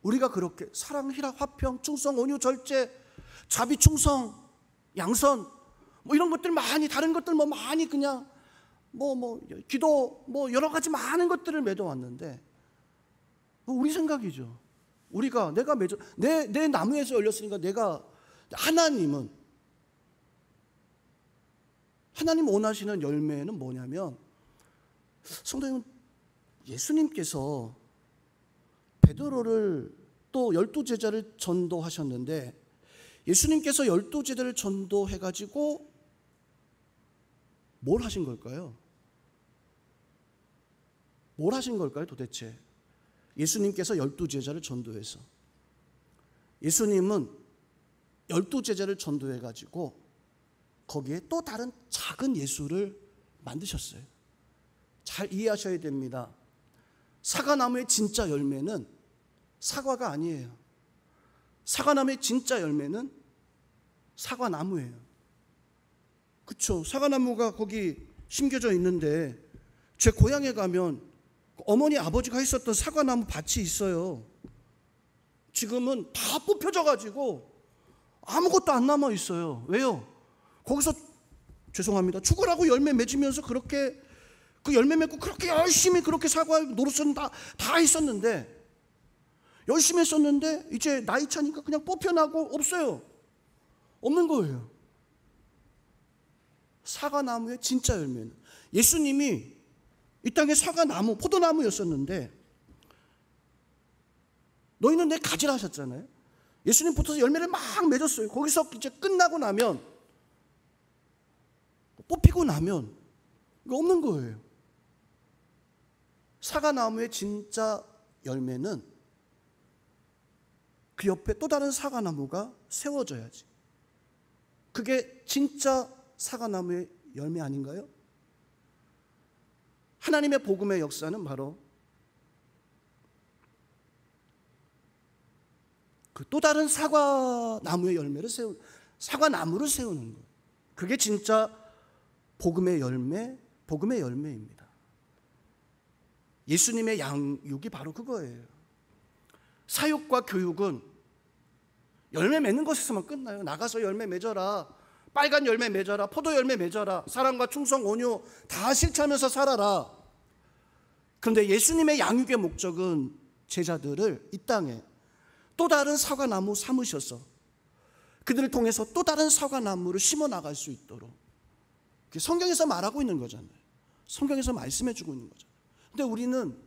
우리가 그렇게 사랑, 희락, 화평, 충성, 온유, 절제, 자비, 충성, 양선, 뭐 이런 것들 많이, 다른 것들 뭐 많이 그냥 기도 여러 가지 많은 것들을 맺어왔는데 우리 생각이죠. 내가 맺어 내 나무에서 열렸으니까 하나님 원하시는 열매는 뭐냐면, 성도님은 예수님께서 베드로를 또 12제자를 전도하셨는데 예수님께서 12제자를 전도해가지고 뭘 하신 걸까요? 뭘 하신 걸까요 도대체? 예수님께서 12제자를 전도해서 예수님은 12제자를 전도해가지고 거기에 또 다른 작은 예수를 만드셨어요. 잘 이해하셔야 됩니다. 사과나무의 진짜 열매는 사과가 아니에요. 사과나무의 진짜 열매는 사과나무예요. 그렇죠? 사과나무가 거기 심겨져 있는데 제 고향에 가면 어머니 아버지가 있었던 사과나무 밭이 있어요. 지금은 다 뽑혀져 가지고 아무것도 안 남아 있어요. 왜요? 거기서 죄송합니다. 죽으라고 열매 맺으면서 그렇게 그 열매 맺고 그렇게 열심히 그렇게 사과 노릇은 다 했었는데 열심히 했었는데 이제 나이 차니까 그냥 뽑혀나고 없어요. 없는 거예요. 사과나무의 진짜 열매는 예수님이 이 땅에 사과나무, 포도나무였었는데 너희는 내 가지라 하셨잖아요. 예수님 붙어서 열매를 막 맺었어요. 거기서 이제 끝나고 나면 뽑히고 나면 이거 없는 거예요. 사과나무의 진짜 열매는 그 옆에 또 다른 사과나무가 세워져야지. 그게 진짜 사과나무의 열매 아닌가요? 하나님의 복음의 역사는 바로 그 또 다른 사과나무의 열매를 사과나무를 세우는 거예요. 그게 진짜 복음의 열매입니다. 예수님의 양육이 바로 그거예요. 사육과 교육은 열매 맺는 것에서만 끝나요. 나가서 열매 맺어라. 빨간 열매 맺어라. 포도 열매 맺어라. 사랑과 충성, 온유 다 실천하면서 살아라. 그런데 예수님의 양육의 목적은 제자들을 이 땅에 또 다른 사과나무 삼으셔서 그들을 통해서 또 다른 사과나무를 심어 나갈 수 있도록 성경에서 말하고 있는 거잖아요. 성경에서 말씀해 주고 있는 거잖아요. 근데 우리는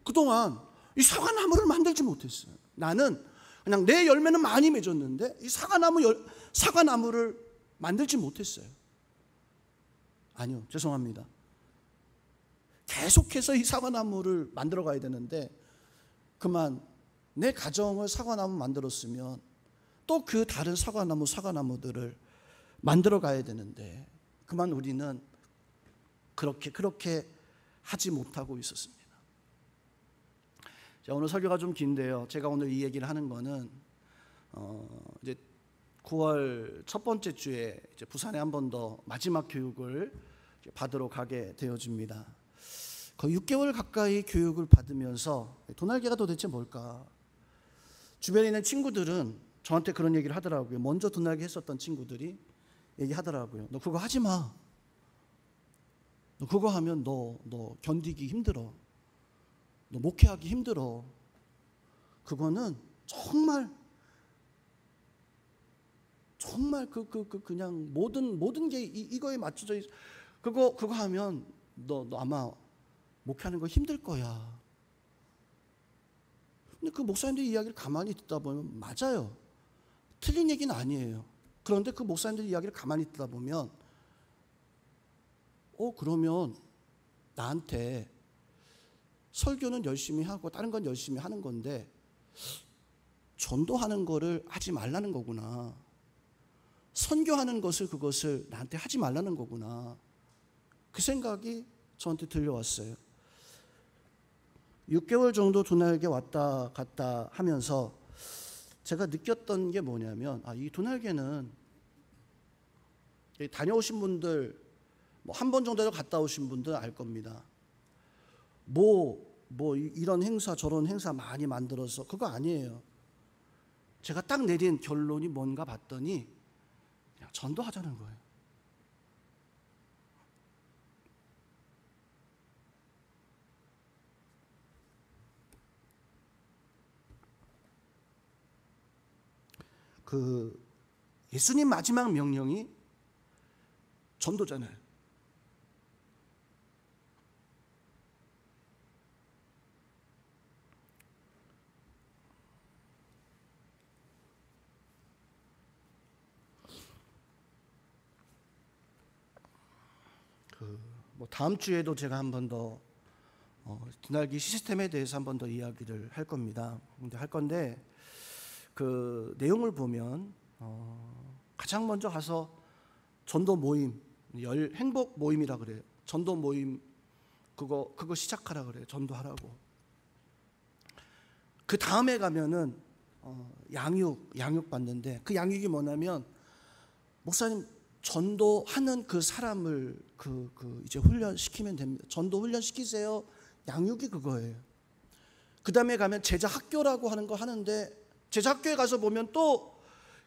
그동안 이 사과나무를 만들지 못했어요. 나는 그냥 내 열매는 많이 맺었는데 이 사과나무를 만들지 못했어요. 아니요, 죄송합니다. 계속해서 이 사과나무를 만들어 가야 되는데 그만 내 가정을 사과나무 만들었으면 또 그 다른 사과나무들을 만들어 가야 되는데 그만 우리는 그렇게 하지 못하고 있었습니다. 자, 오늘 설교가 좀 긴데요. 제가 오늘 이 얘기를 하는 거는 이제 9월 첫 번째 주에 이제 부산에 한 번 더 마지막 교육을 받으러 가게 되어집니다. 거의 6개월 가까이 교육을 받으면서 도날개가 도대체 뭘까? 주변에 있는 친구들은 저한테 그런 얘기를 하더라고요. 먼저 도날개 했었던 친구들이 얘기하더라고요. 너 그거 하지 마. 너 그거 하면 너 견디기 힘들어. 너 목회하기 힘들어. 그거는 정말 그냥 모든 게 이거에 맞춰져 있어. 그거 하면 너 아마 목회하는 거 힘들 거야. 근데 그 목사님들 이야기를 가만히 듣다 보면 맞아요. 틀린 얘기는 아니에요. 그런데 그 목사님들 이야기를 가만히 듣다 보면 그러면 나한테 설교는 열심히 하고 다른 건 열심히 하는 건데 전도하는 거를 하지 말라는 거구나. 선교하는 그것을 나한테 하지 말라는 거구나. 그 생각이 저한테 들려왔어요. 6개월 정도 도날개 왔다 갔다 하면서 제가 느꼈던 게 뭐냐면 이 도날개는 다녀오신 분들 한 번 정도 갔다 오신 분들 알 겁니다. 이런 행사 저런 행사 많이 만들어서 그거 아니에요. 제가 딱 내린 결론이 뭔가 봤더니 그냥 전도하자는 거예요. 그 예수님 마지막 명령이 전도잖아요. 다음 주에도 제가 한 번 더 드날기 시스템에 대해서 한 번 더 이야기를 할 겁니다. 근데 그 내용을 보면 가장 먼저 가서 전도 모임, 행복 모임이라 그래요. 전도 모임 그거 시작하라 그래요. 전도하라고. 그 다음에 가면은 양육 받는데, 그 양육이 뭐냐면 목사님 전도하는 그 사람을 이제 훈련시키면 됩니다. 전도 훈련시키세요. 양육이 그거예요. 그 다음에 가면 제자 학교라고 하는 거 하는데, 제자 학교에 가서 보면 또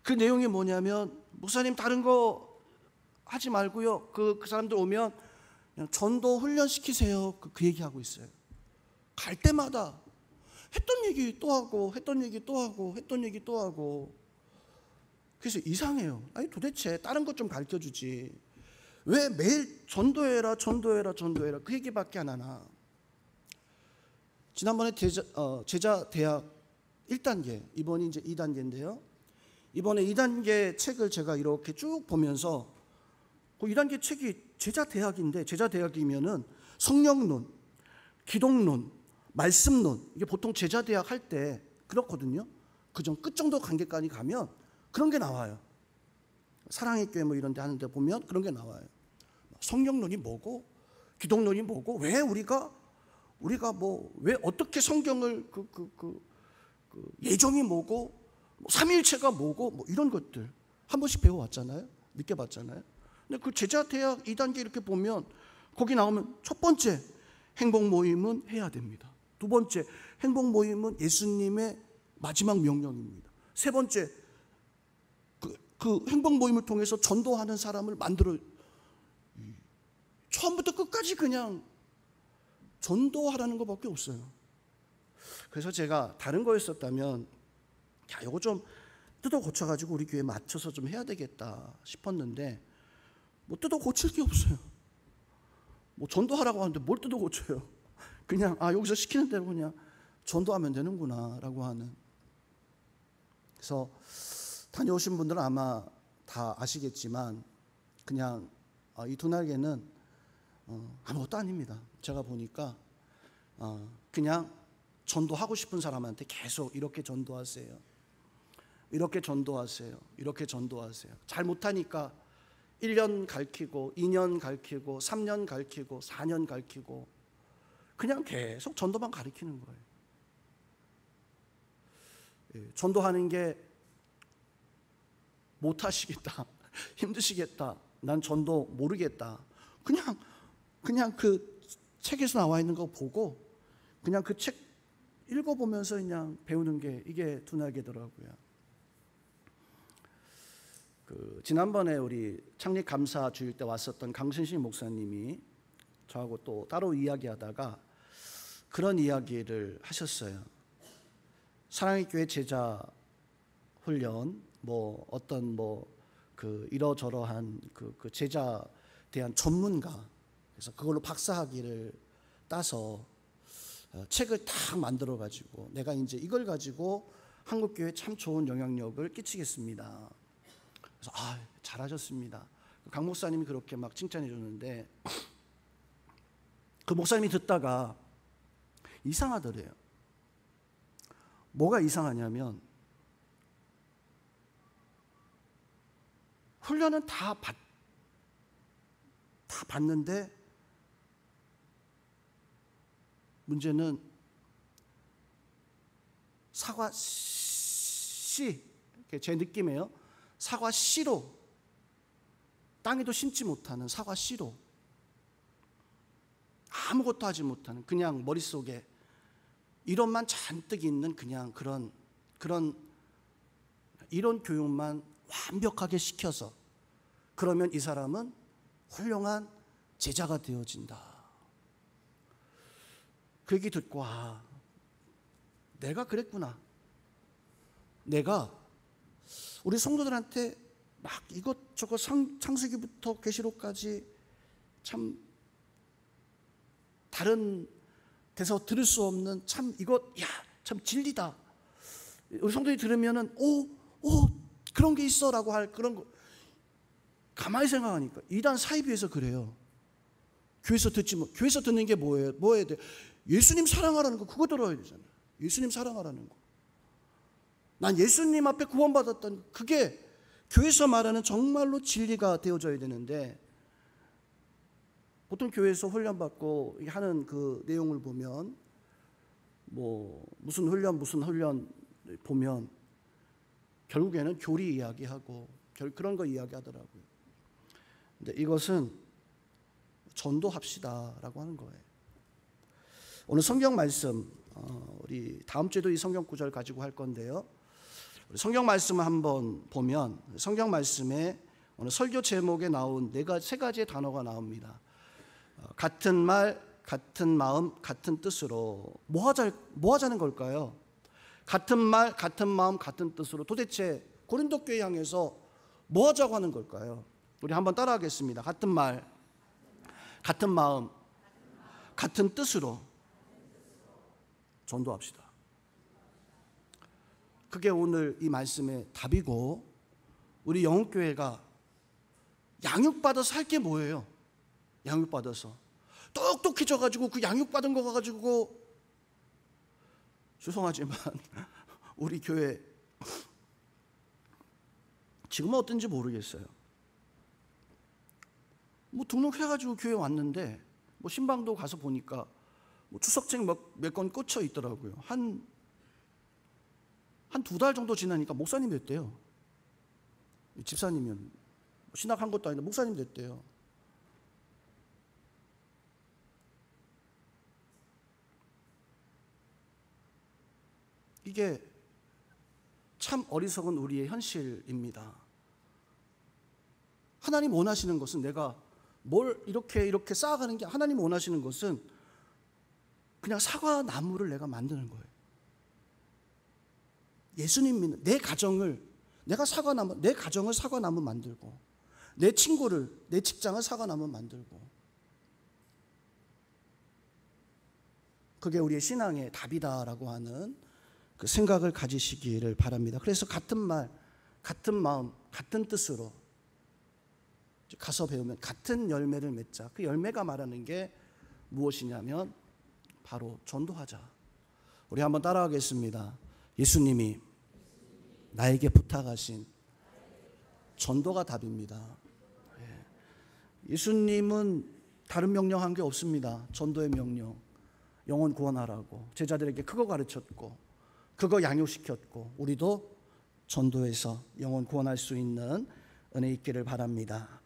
그 내용이 뭐냐면 목사님 다른 거 하지 말고요. 그 사람들 오면 그냥 전도 훈련시키세요. 그 얘기하고 있어요. 갈 때마다 했던 얘기 또 하고 했던 얘기 또 하고 했던 얘기 또 하고. 그래서 이상해요. 아니 도대체 다른 것 좀 가르쳐주지 왜 매일 전도해라 그 얘기밖에 안 하나. 지난번에 제자 대학 1단계, 이번이 이제 2단계인데요. 이번에 2단계 책을 제가 이렇게 쭉 보면서 그 2단계 책이 제자 대학인데, 제자 대학이면은 성령론, 기독론, 말씀론, 이게 보통 제자 대학 할 때 그렇거든요. 그전 끝 정도 관계까지 가면 그런 게 나와요. 사랑의 교회 뭐 이런 데 하는데 보면 그런 게 나와요. 성령론이 뭐고 기독론이 뭐고, 왜 우리가 뭐 왜 어떻게 성경을 예정이 뭐고 뭐 삼위일체가 뭐고 뭐 이런 것들 한 번씩 배워왔잖아요. 느껴봤잖아요. 근데 그 제자 대학 2단계 이렇게 보면 거기 나오면 첫 번째 행복 모임은 해야 됩니다. 두 번째 행복 모임은 예수님의 마지막 명령입니다. 세 번째 그 행복 모임을 통해서 전도하는 사람을 만들어, 처음부터 끝까지 그냥 전도하라는 것밖에 없어요. 그래서 제가 다른 거였었다면 이거 좀 뜯어 고쳐가지고 우리 교회에 맞춰서 좀 해야 되겠다 싶었는데, 뭐 뜯어 고칠 게 없어요. 뭐 전도하라고 하는데 뭘 뜯어 고쳐요. 그냥 여기서 시키는 대로 그냥 전도하면 되는구나 라고 하는. 그래서 다녀오신 분들은 아마 다 아시겠지만 그냥 이 두날개는 아무것도 아닙니다. 제가 보니까 그냥 전도하고 싶은 사람한테 계속 이렇게 전도하세요. 이렇게 전도하세요. 이렇게 전도하세요. 잘 못하니까 1년 가르치고 2년 가르치고 3년 가르치고 4년 가르치고 그냥 계속 전도만 가르치는 거예요. 전도하는 게 못하시겠다, 힘드시겠다, 난 전도 모르겠다, 그냥 그 책에서 나와 있는 거 보고 그냥 그 책 읽어보면서 그냥 배우는 게 이게 두날개더라고요. 지난번에 우리 창립 감사 주일 때 왔었던 강순식 목사님이 저하고 또 따로 이야기하다가 그런 이야기를 하셨어요. 사랑의 교회 제자 훈련, 뭐 어떤 그 이러저러한 그 제자에 대한 전문가, 그래서 그걸로 박사학위를 따서 책을 딱 만들어 가지고 내가 이제 이걸 가지고 한국 교회에 참 좋은 영향력을 끼치겠습니다. 그래서 잘하셨습니다. 강 목사님이 그렇게 막 칭찬해 줬는데 그 목사님이 듣다가 이상하더래요. 뭐가 이상하냐면 훈련은 다 받는데 문제는 사과 씨, 제 느낌이에요. 사과 씨로, 땅에도 심지 못하는 사과 씨로 아무것도 하지 못하는, 그냥 머릿속에 이론만 잔뜩 있는 그냥 그런 이론 교육만 완벽하게 시켜서, 그러면 이 사람은 훌륭한 제자가 되어진다. 그 얘기 듣고 내가 그랬구나. 내가 우리 성도들한테 막 이것저것 창세기부터 계시록까지 참 다른 데서 들을 수 없는 참 참 진리다. 우리 성도들이 들으면은 그런 게 있어라고 할 그런 거. 가만히 생각하니까 이단 사이비에서 그래요. 교회에서 듣지 뭐. 교회에서 듣는 게 뭐예요? 뭐 해야 돼? 예수님 사랑하라는 거 그거 들어야 되잖아요. 예수님 사랑하라는 거. 난 예수님 앞에 구원받았던 그게 교회에서 말하는 정말로 진리가 되어져야 되는데, 보통 교회에서 훈련받고 하는 그 내용을 보면 뭐 무슨 훈련 보면 결국에는 교리 이야기하고 그런 거 이야기하더라고요. 근데 이것은 전도합시다라고 하는 거예요. 오늘 성경 말씀, 우리 다음 주에도 이 성경 구절 가지고 할 건데요. 성경 말씀을 한번 보면 성경 말씀에 오늘 설교 제목에 나온 세 가지의 단어가 나옵니다. 같은 말, 같은 마음, 같은 뜻으로 뭐 하자는 걸까요? 같은 말, 같은 마음, 같은 뜻으로 도대체 고린도 교회 향해서 뭐 하자고 하는 걸까요? 우리 한번 따라하겠습니다. 같은 말, 같은 마음, 같은 뜻으로 전도합시다. 그게 오늘 이 말씀의 답이고, 우리 영흥교회가 양육받아서 할 게 뭐예요? 양육받아서 똑똑해져가지고 그 양육받은 거 가지고, 죄송하지만 우리 교회 지금은 어떤지 모르겠어요. 뭐 등록해가지고 교회 왔는데 뭐 신방도 가서 보니까 뭐 추석책 몇 건 꽂혀 있더라고요. 한 2달 정도 지나니까 목사님 됐대요. 집사님이면 신학한 것도 아닌데 목사님 됐대요. 이게 참 어리석은 우리의 현실입니다. 하나님 원하시는 것은 내가 뭘 이렇게 쌓아가는 게, 하나님 원하시는 것은 그냥 사과나무를 내가 만드는 거예요. 예수님 믿는 내 가정을 사과나무 만들고, 내 친구를, 내 직장을 사과나무 만들고, 그게 우리의 신앙의 답이다라고 하는 그 생각을 가지시기를 바랍니다. 그래서 같은 말, 같은 마음, 같은 뜻으로 가서 배우면 같은 열매를 맺자. 그 열매가 말하는 게 무엇이냐면 바로 전도하자. 우리 한번 따라하겠습니다. 예수님이 나에게 부탁하신 전도가 답입니다. 예수님은 다른 명령한 게 없습니다. 전도의 명령, 영혼 구원하라고 제자들에게 그거 가르쳤고, 그거 양육시켰고, 우리도 전도해서 영혼 구원할 수 있는 은혜 있기를 바랍니다.